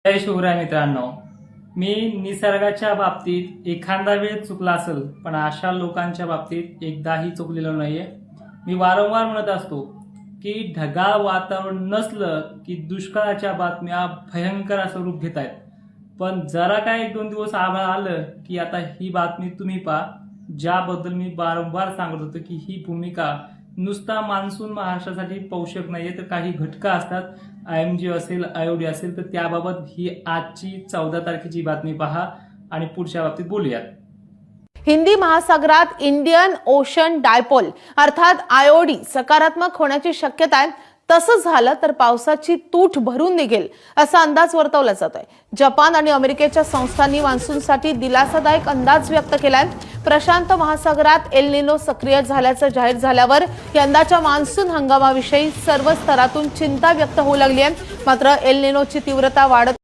जय शिवराय मित्रांनो, मी निसर्गाच्या बाबतीत एखादा वेळ चुकला असेल, पण अशा लोकांच्या बाबतीत एकदाही चुकलेलो नाहीये। मी वारंवार म्हणत असतो की ढगाळ वातावरण नसलं की दुष्काळाच्या बातम्या भयंकर असं रूप घेत आहेत, पण जरा काय 1-2 दिवस आभाळ आलं की आता ही बातमी तुम्ही पहा, ज्याबद्दल मी वारंवार सांगत होतो की ही भूमिका नुसता मान्सून महाराष्ट्रासाठी पोषक नाहीये, तर काही घटका असतात, IMG असेल, IOD असेल, तर त्याबाबत ही आजची 14 तारखेची बातमी पहा आणि पुढच्या बाबतीत बोलूयात। हिंदी महासागरात इंडियन ओशन डायपोल अर्थात IOD सकारात्मक होण्याची शक्यता आहे। तसं झालं तर पावसाची तूट भरून निघेल असा अंदाज वर्तवला जातोय। जपान आणि अमेरिकेच्या संस्थांनी मान्सूनसाठी दिलासादायक अंदाज व्यक्त केलाय। प्रशांत महासागरात एल निनो सक्रिय झाल्याचं जाहीर झाल्यावर यंदाच्या मान्सून हंगामाविषयी सर्व स्तरातून चिंता व्यक्त होऊ लागली आहे। मात्र एल निनोची तीव्रता वाढत